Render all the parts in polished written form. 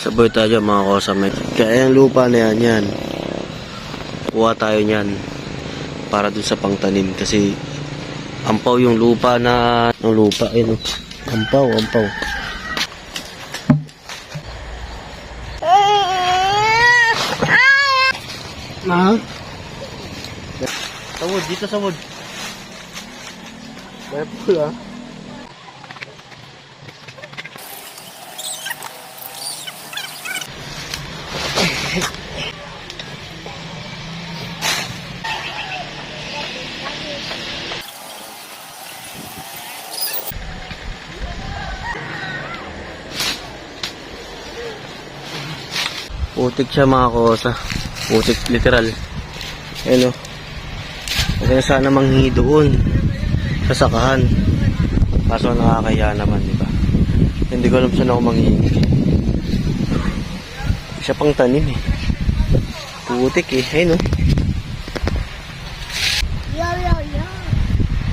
Sabay tayo mga kasama. Kaya yung lupa na yan. Kuha tayo niyan para dun sa pangtanim kasi ampaw yung lupa na ng lupa. Ayun, ampaw. Sawod, dito sawod. Careful ah. Putik siya mga kosa. Putik literal. Ayun o. Kaya sana manghingi doon sa sakahan. Kaso nakakaya naman, di ba? Hindi ko alam saan ako manghingi. Siya pang tanim eh. Putik eh. Ayun o.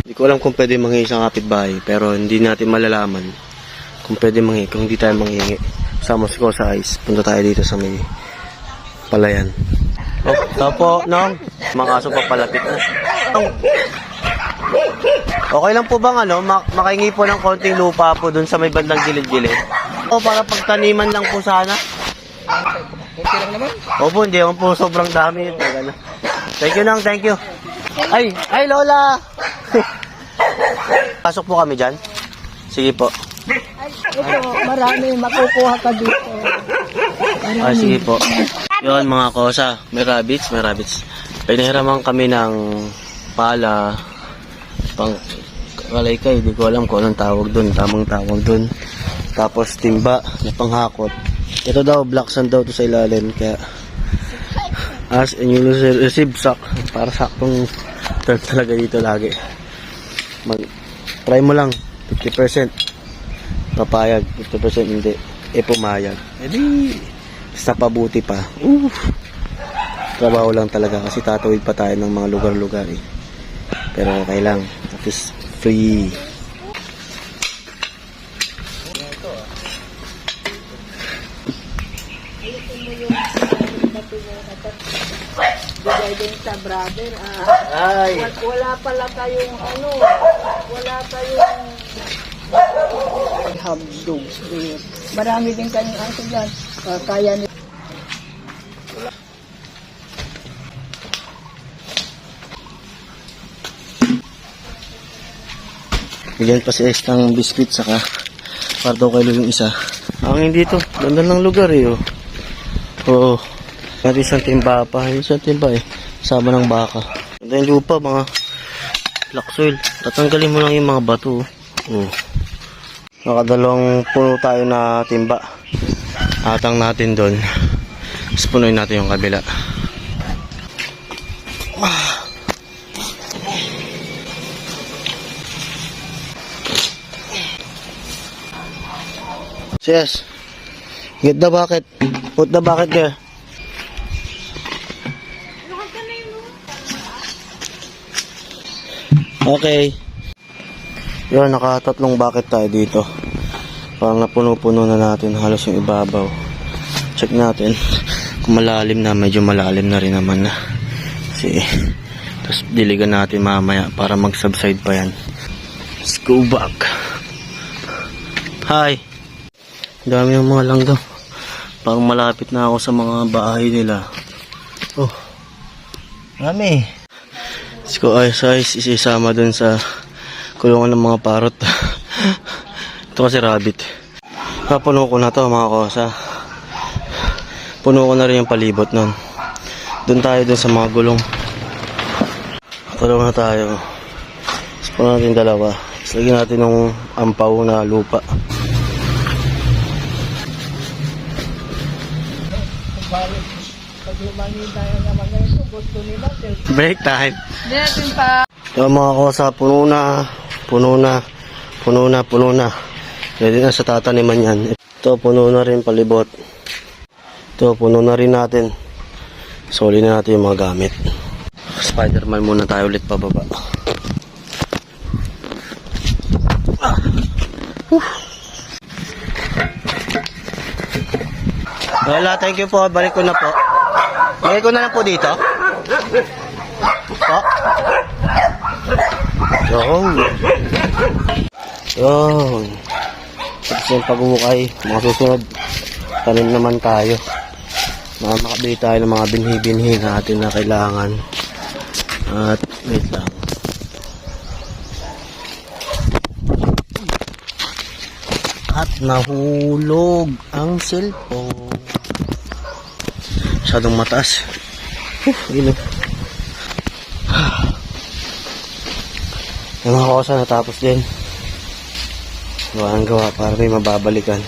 Hindi ko alam kung pwede manghingi sa kapitbahay. Pero hindi natin malalaman kung pwede manghingi. Kung hindi tayo manghingi. Sama ko sa ice. Punta tayo dito sa may palayan. Oh, tapo, Nong. Mga aso pa palapit na. Okay lang po bang makahingi po ng konting lupa po dun sa may bandang gilid-gilid? O para pagtaniman lang po sana? Okay lang naman. Opo, hindi naman po sobrang dami. Thank you, Nong. Thank you. Ay, Lola! Pasok po kami dyan. Sige po. Ito, marami makukuha ka dito. Sige po. Yun mga kosa, may rabbits. Pinahiraman kami ng pala, pang kalaykay, di ko alam kung anong tawag dun, tamang tawag dun. Tapos timba, na panghakot. Ito daw, black sand daw to sa ilalim, kaya as and you receive sack, para saktong turn talaga dito lagi. Try mo lang, 50%. Papayag, 50% hindi. Pumayag. Edi, sa pabuti pa. Trabaho lang talaga kasi tatawid pa tayo ng mga lugar-lugar eh. Pero okay lang. At least free. Bigay din sa brother. Ay! Wala pala kayong wala kayong habdog. Marami din kayong aso dyan. Kaya nila. Bigyan pa si Est ng biscuit saka para daw kilo yung isa. Ang hindi to. Ganda ng lugar eh. Oo. May isang timba pa. Isang timba eh. Sama ng baka. Ganda yung lupa mga black soil. Tatanggalin mo lang yung mga bato. Nakadalawang puno tayo na timba. Atang natin doon. Tapos punuin natin yung kabila. Yes. Get the bucket. Put the bucket there. Okay. Yun, nakatatlong bucket tayo dito. Parang napuno-puno na natin halos yung ibabaw. Check natin kung malalim na. Medyo malalim na rin naman na. Kasi tapos diligan natin mamaya para mag-subside pa yan. Let's go back. Hi. Dami yung mga langgaw. Parang malapit na ako sa mga bahay nila. Oh. Dami. Let's go ice. Isisama dun sa kulungan ng mga parot. Ito kasi rabbit. Puno ko na to mga kosa. Puno ko na rin yung palibot nun. Dun tayo dun sa mga gulong. Tulong na tayo. Tapos puno natin dalawa. Tapos lagyan natin ng ampaw na lupa. Pag lumangi tayo naman ganito, gusto nila. Break time. Natin pa. Ito mga kosa, puno na. Pwede na sa tataniman yan. Ito, puno na rin palibot. Ito, puno na rin natin. Soli na natin yung mga gamit. Spider-Man muna tayo ulit pababa. Wala, thank you po. Balik ko na po. Balik ko na lang po dito. Po. Yun. Yun. Tapos yung pag-uukay. Mga susunod. Tanim naman tayo. Makabili tayo ng mga binhi-binhi natin na kailangan. At wait lang. At nahulog ang cellphone. Masyadong mataas. Ilo. Yung mga kosa natapos din. Gawa ng gawa para may mababalikan.